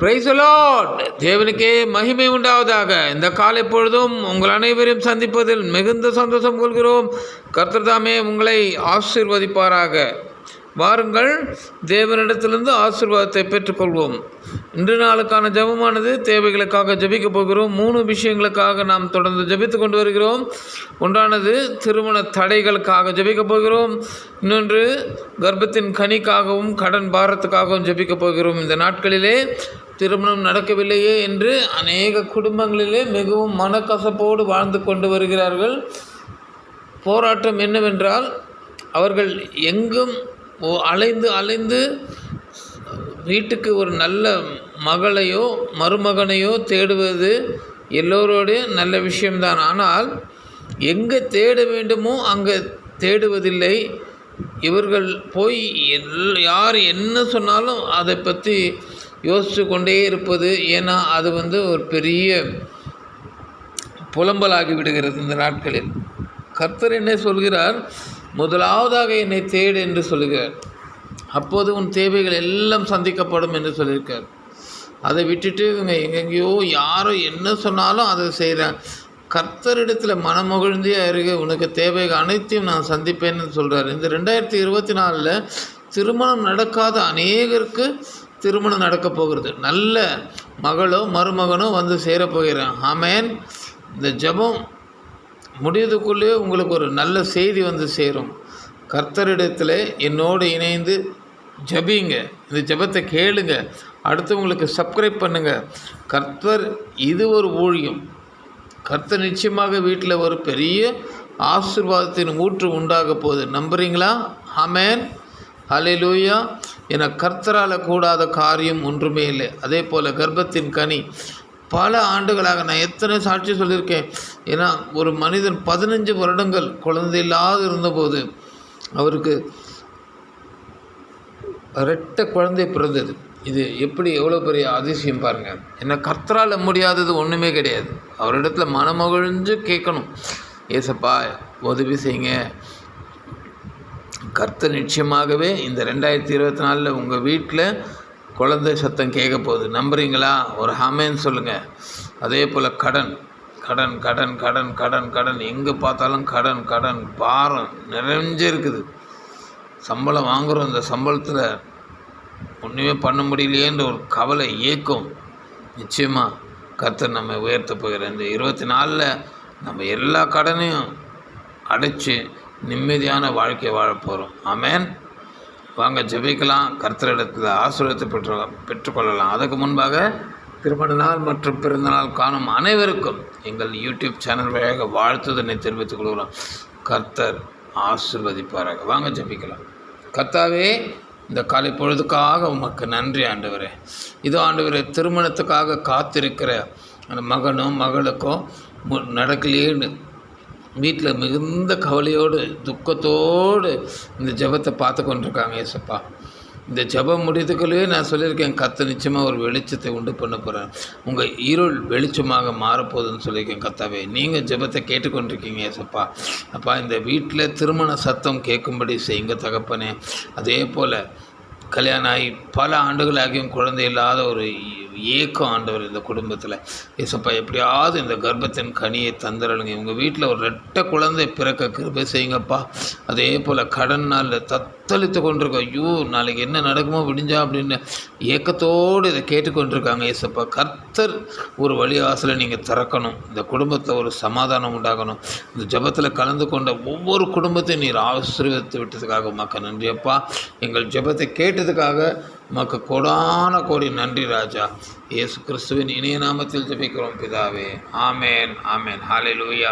Praise the Lord. தேவனுக்கே மகிமை உண்டாவதாக. இந்த காலை பொழுதும் உங்கள் அனைவரையும் சந்திப்பதில் மிகுந்த சந்தோஷம் கொள்கிறோம். கர்த்தர் தாமே உங்களை ஆசீர்வதிப்பாராக. வாருங்கள், தேவனிடத்திலிருந்து ஆசீர்வாதத்தை பெற்றுக்கொள்வோம். இன்று நாளுக்கான ஜெபமானது தேவைகளுக்காக ஜெபிக்க போகிறோம். 3 விஷயங்களுக்காக நாம் தொடர்ந்து ஜெபித்து கொண்டு வருகிறோம். ஒன்றானது திருமண தடைகளுக்காக ஜெபிக்க போகிறோம். இன்னொன்று கர்ப்பத்தின் கனிக்காகவும் கடன் பாரத்துக்காகவும் ஜெபிக்க போகிறோம். இந்த நாட்களிலே திருமணம் நடக்கவில்லையே என்று அநேக குடும்பங்களிலே மிகவும் மனக்கசப்போடு வாழ்ந்து கொண்டு வருகிறார்கள். போராட்டம் என்னவென்றால், அவர்கள் எங்கும் அலைந்து வீட்டுக்கு ஒரு நல்ல மகளையோ மருமகனையோ தேடுவது எல்லோரோடைய நல்ல விஷயம்தான். ஆனால் எங்கே தேட வேண்டுமோ அங்கே தேடுவதில்லை. இவர்கள் போய் யார் என்ன சொன்னாலும் அதை பற்றி யோசித்து கொண்டே இருப்பது. ஏன்னா அது ஒரு பெரிய புலம்பலாகி விடுகிறது இந்த நாட்களில். கர்த்தர் என்ன சொல்கிறார்? முதலாவதாக என்னை தேடு என்று சொல்கிறார். அப்போது உன் தேவைகள் எல்லாம் சந்திக்கப்படும் என்று சொல்லியிருக்கார். அதை விட்டுட்டு இவங்க எங்கெங்கேயோ யாரோ என்ன சொன்னாலும் அதை செய்கிறாங்க. கர்த்தரிடத்தில் மனமகிழ்ந்தே அருகே உனக்கு தேவைகள் அனைத்தையும் நான் சந்திப்பேன்னு சொல்கிறார். இந்த 2024 திருமணம் நடக்காத அநேகருக்கு திருமணம் நடக்கப் போகிறது. நல்ல மகளோ மருமகனோ சேரப்போகிறான். ஆமேன். இந்த ஜெபம் முடியதுக்குள்ளே உங்களுக்கு ஒரு நல்ல செய்தி சேரும். கர்த்தரிடத்தில் என்னோடு இணைந்து ஜெபிங்க. இந்த ஜெபத்தை கேளுங்க. அடுத்தவங்களுக்கு சப்ஸ்கிரைப் பண்ணுங்கள். கர்த்தர் இது ஒரு ஊழியம். கர்த்தர் நிச்சயமாக வீட்டில் ஒரு பெரிய ஆசீர்வாதத்தின் ஊற்று உண்டாக போகுது. நம்புறீங்களா? ஆமேன். ஹல்லேலூயா. என கர்த்தரால் கூடாத காரியம் ஒன்றுமே இல்லை. அதே போல் கர்ப்பத்தின் கனி பல ஆண்டுகளாக நான் எத்தனை சாட்சி சொல்லியிருக்கேன். ஏன்னா ஒரு மனிதன் 15 வருடங்கள் குழந்தை இல்லாது இருந்தபோது அவருக்கு இரட்டை குழந்தை பிறந்தது. இது எப்படி எவ்வளோ பெரிய அதிசயம் பாருங்கள். ஏன்னா கர்த்தரால் முடியாதது ஒன்றுமே கிடையாது. அவரிடத்துல மனமகிழ்ந்து கேட்கணும். ஏசப்பா உதவி செய்யுங்க. கர்த்தர் நிச்சயமாகவே இந்த 2024 உங்கள் வீட்டில் குழந்தை சத்தம் கேட்க போகுது. நம்புறீங்களா? ஒரு ஆமென் சொல்லுங்கள். அதே போல் கடன் கடன் கடன் கடன் கடன் கடன் எங்கே பார்த்தாலும் கடன் கடன் பாரம் நிறைஞ்சிருக்குது. சம்பளம் வாங்குகிறோம், இந்த சம்பளத்தில் ஒன்றுமே பண்ண முடியலையேன்ற ஒரு கவலை ஏக்கம். நிச்சயமாக கர்த்தர் நம்ம உயர்த்த போகிறார். இந்த 24 நம்ம எல்லா கடனையும் அடைச்சி நிம்மதியான வாழ்க்கையை வாழ போகிறோம். ஆமேன். வாங்க ஜெபிக்கலாம். கர்த்தரிடத்தில் ஆசீர்வாதத்தை பெற்றுக்கொள்ளலாம். அதுக்கு முன்பாக திருமண நாள் மற்றும் பிறந்தநாள் காணும் அனைவருக்கும் எங்கள் யூடியூப் சேனல் வழியாக வாழ்த்துதனை தெரிவித்துக் கொள்கிறோம். கர்த்தர் ஆசீர்வதிப்பாராக. வாங்க ஜெபிக்கலாம். கர்த்தாவே, இந்த காலை பொழுதுக்காக உமக்கு நன்றி ஆண்டவரே. இதோ ஆண்டவரே, திருமணத்துக்காக காத்திருக்கிற அந்த மகனோ மகளுக்கோ நடக்கலையேன்னு வீட்டில் மிகுந்த கவலையோடு துக்கத்தோடு இந்த ஜெபத்தை பார்த்து கொண்டிருக்காங்க. ஏசப்பா, இந்த ஜெபம் முடியதுக்குள்ளேயே நான் சொல்லியிருக்கேன், கர்த்தர் நிச்சயமாக ஒரு வெளிச்சத்தை உண்டு பண்ண போகிறேன். உங்கள் இருள் வெளிச்சமாக மாறப்போகுதுன்னு சொல்லியிருக்கேன். கர்த்தாவே, நீங்கள் ஜெபத்தை கேட்டுக்கொண்டிருக்கீங்க. ஏசப்பா, அப்பா, இந்த வீட்டில் திருமண சத்தம் கேட்கும்படி செய்யுங்க தகப்பனே. அதே போல் கல்யாணம் ஆகி பல ஆண்டுகளாகியும் குழந்தை இல்லாத ஒரு ஏக்கம் ஆண்டவர் இந்த குடும்பத்தில். ஏசப்பா, எப்படியாவது இந்த கர்ப்பத்தின் கனியை தந்துடுங்க. உங்கள் வீட்டில் ஒரு 2 குழந்தை பிறக்க கிருபை செய்யுங்கப்பா. அதே போல் கடன் நாளில் தத்தளித்து கொண்டிருக்கோம். ஐயோ, நாளைக்கு என்ன நடக்குமோ விடிஞ்சா அப்படின்னு ஏக்கத்தோடு இதை கேட்டுக்கொண்டிருக்காங்க. ஏசப்பா, கர்த்தர் ஒரு வழி வாசலை நீங்கள் திறக்கணும். இந்த குடும்பத்தில் ஒரு சமாதானம் உண்டாகணும். இந்த ஜெபத்தில் கலந்து கொண்ட ஒவ்வொரு குடும்பத்தையும் நீர் ஆசீர்வதித்து விட்டதுக்காக உமக்கு நன்றியப்பா. எங்கள் ஜெபத்தை கேட்டதுக்காக உமக்கு கோடான கோடி நன்றி ராஜா. இயேசு கிறிஸ்துவின் இனிய நாமத்தில் ஜெபிக்கிறோம் பிதாவே. ஆமேன். ஆமேன். ஹல்லேலூயா.